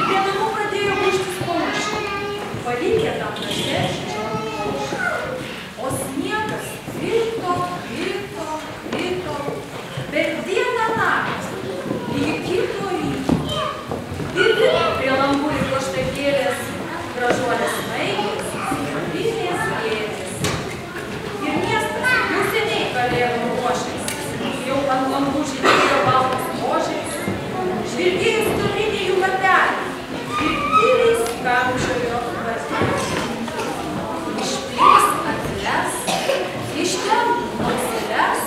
prie namų pradėjo gūžtis paukščiai, palikę tam krašte šešiolika paukščių. O sniegas krito, krito, krito, per dieną naktį, lyg kito ryto. Ir prie langų ir plaštakėlės gražuolės snaigės, sidabrinės gėlės. Ir miestas jau seniai kalėdom ruošėsi, jau ant langų žydėjo baltos rožės, žvilgėjo sidabriniai jų lapeliai ir tyliai skamčiojo vartelės. Išplis atles, ištemp auseles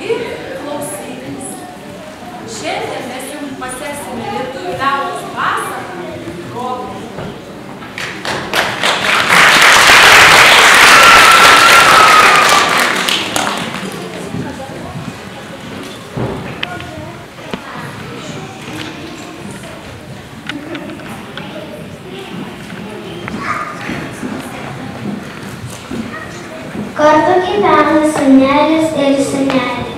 ir klausykis. Šiandien mes jums paseksime lietuvių liaudies pasaką Robė. Kartu gyvena senelis ir senelė.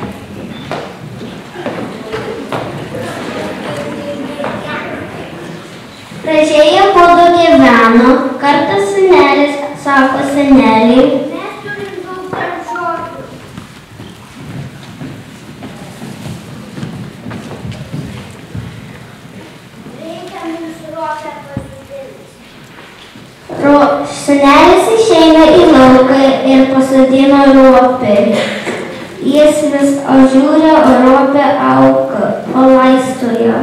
Pradžioje jie abudu gyveno, kartą senelis sako seneliai: mes turim daug daržovių. Reikia mums ropę pasodinti. Senelis išeina į lauką ir pasodina ropę. Jis vis žiūri, o ropė auga, palaistoja.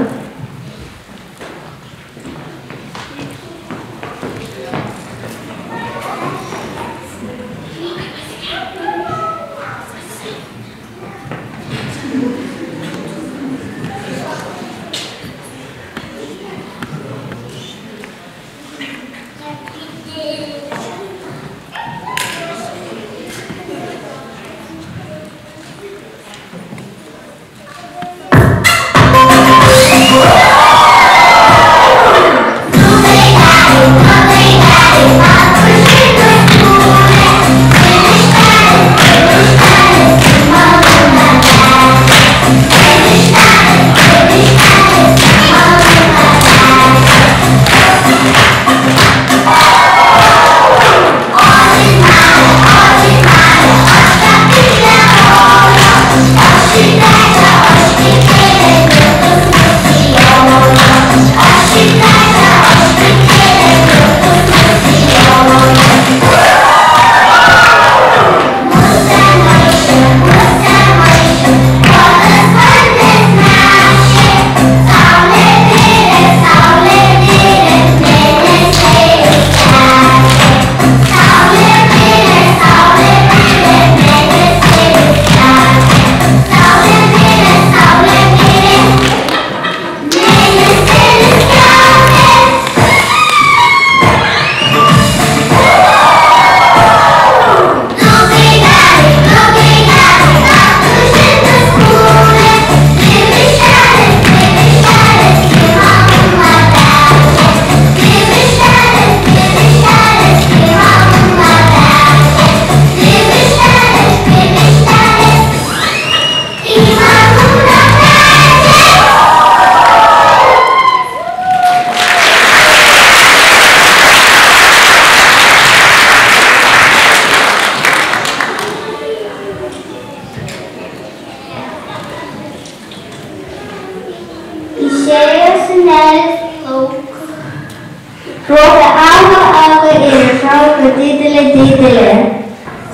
Ropė auga ir išauga didelė.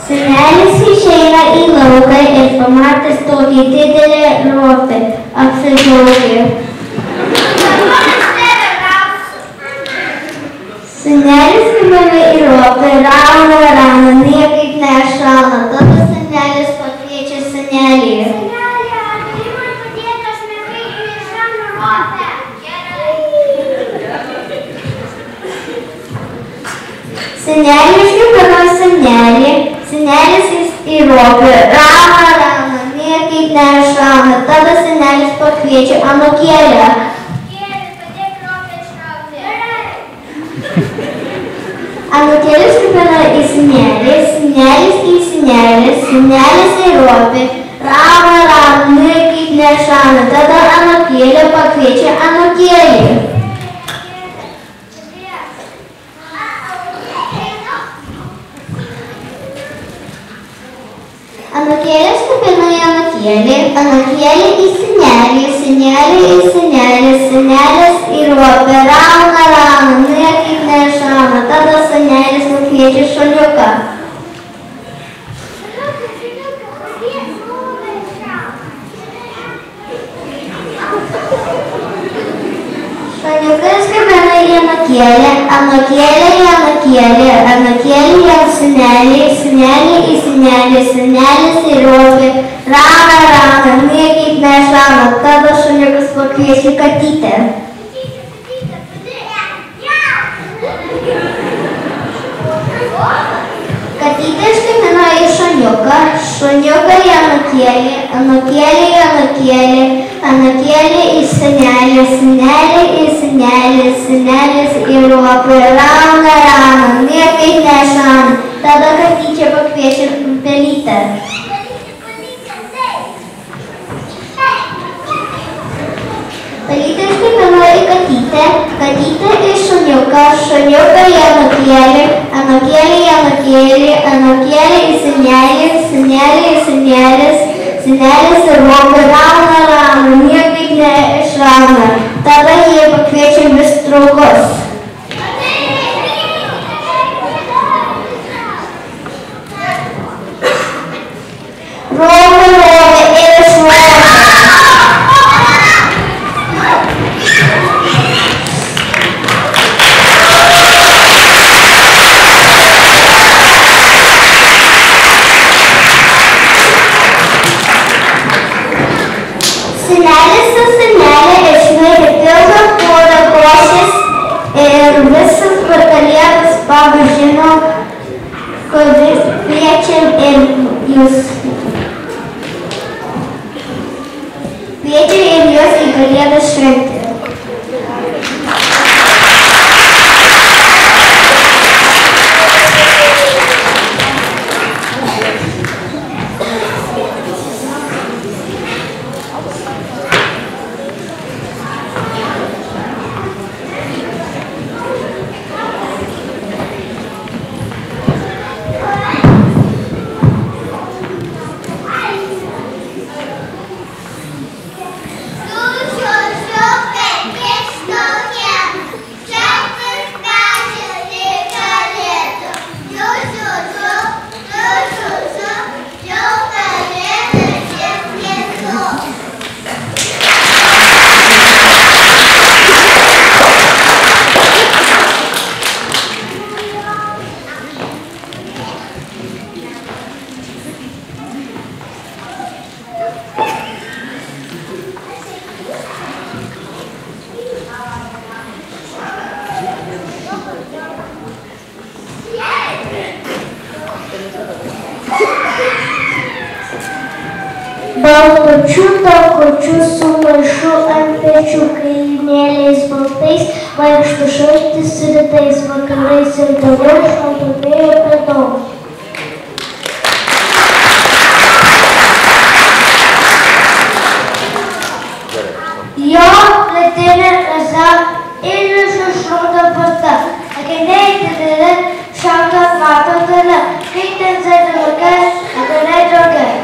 Senelis išeina į lauką ir pamatęs tokį didelę ropę apsidžiaugė. Senelis įmena į ropę, rauna, niekaip nešauna. Tada senelis pakviečia senelį. Senelė, gali man padėti, aš niekaip nešaunu ropę. Senelis įmena senelį, senelis į ropę, rauna, niekaip nešauna. Tada senelis pakviečia anūkėlę. Anūkėlis įmena į senelį, senelis į senelį, senelis į ropę, rauna, niekaip nešauna. Tada anūkėlė pakviečia anūkėlį. anūkėlė į senelį, senelė į senelį, senelis į ropę, rauna, niekaip nešauna, tada senelis nukviečia šuniuką. Šuniukas skambina į anūkėlę, anūkėlė į anūkėlę, anūkėlė į senelį, senelė į senelį, senelis į ropę, rauna, niekaip nešauna, tada šuniukas pakviečia katytę. Katytė skambina į šuniuką, šuniuką į anūkėlį, anūkėlė į anūkėlį, anūkėlė į senelį, senelė į senelį, senelis į ropę, rauna, niekaip nešauna, tada katytė pakviečia pelytę. Pelytė skambina į katytę, katytę į šuniuką, šuniuką į anūkėlį, anūkėlį į anūkėlį, anūkėlį į senelį, senelį į senelis, senelis į ropę, rauna, niekaip neišrauna, tada jie pakviečia vis draugus. Ropė, ropė ir išropė. Senelis ir senelė išmetė pilną puodą košės ir visas kalėdas pavažino, kad kviečiam ir jūs į kalėdas šventę. Baltučių takučių su maišu ant pečių, kailiniais baltais, vaikšto šaltis rytais, vakarais ir toliau šalto vėjo pėdoms. Jo plėtinė rasa ir šalta pasta, akiniai dideli, šalta mato tale, kai ten sėdi vaikas, akiniai draugai.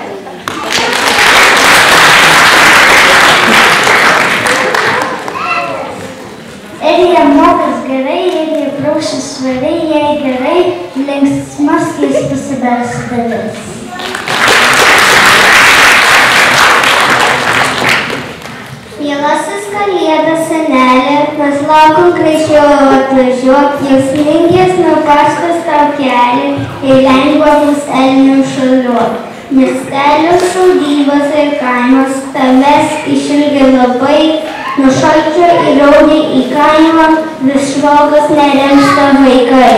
Ir jie mokas gerai, ir jie praušis svariai, jei gerai, linksmas jis pasidars dalis. Mielasis kalėdas senelė, mes laukom greičiau atvažiuok, jūs linkės nuo paskos tau kelią ir lengva mus elnių šaliuok. Miestelio šaudybos ir kaimas tavęs išilgi labai, nuo šalčio ir raudį į kaimą vis švogas neremsta vaikai.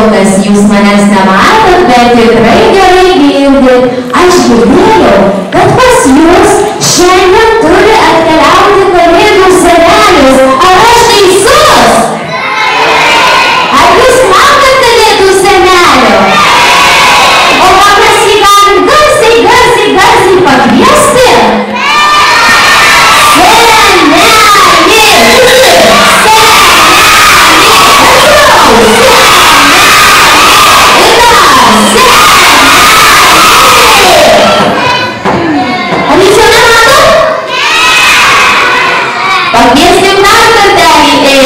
Kas jūs manęs nematot, bet tikrai gerai girdit. Aš girdėjau, kad pas jūs šiandien turi atkeliauti kalėdų senelis. Ar aš teisus? Ar jūs laukiat kalėdų senelio? O gal mes jį galim garsiai pakviesti? Pakvieskim dar kartelį.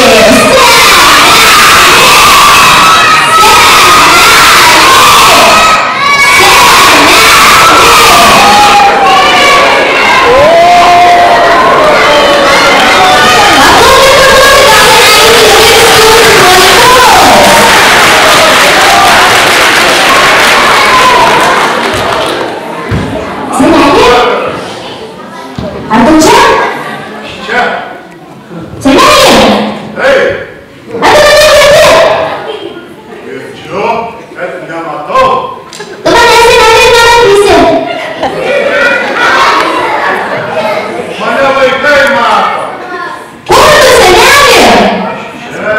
Ar tu čia? Čia. Senelė! Ei! Ar tu mane girdi? Girdžiu, bet nematau. Tu mane senelė nematysi. Mane vaikai mato. Kur tu, senelė? Čia.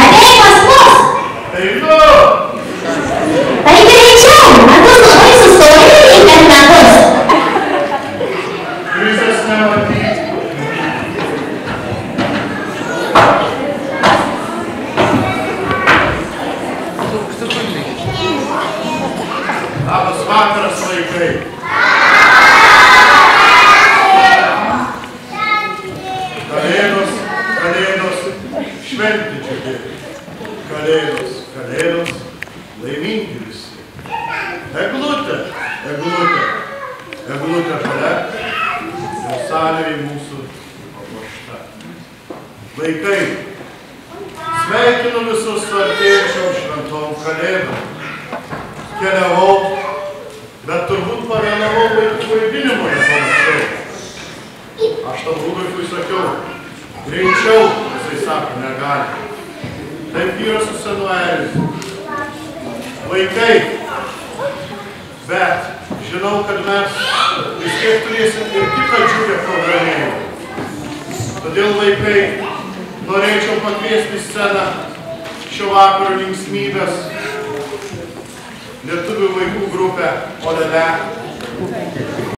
Ateik pas mus. Einu. Tai greičiau. Ar tu labai sustojai internetus? Krizės nematyti. Labas vakaras, vaikai. Kalėdos, šventė džiugi. Kalėdos, laimingi visi. Eglutė žalia, jau salėje mūsų papuošta. Vaikai, sveikinu visus su artėjančiom šventom kalėdom. Keliavau, bet turbūt pavėlavau vaikų vaidinimo nepanašiau. Aš tam Rudolfui sakiau, greičiau, jisai sako, negali. Taip yra su senu Erizu. Vaikai, bet žinau, kad mes vis tiek turėsim ir kitą džiugę programėlę. Todėl, vaikai, norėčiau pakviesti į sceną šio vakaro linksmybės lietuvių vaikų grupę Olele.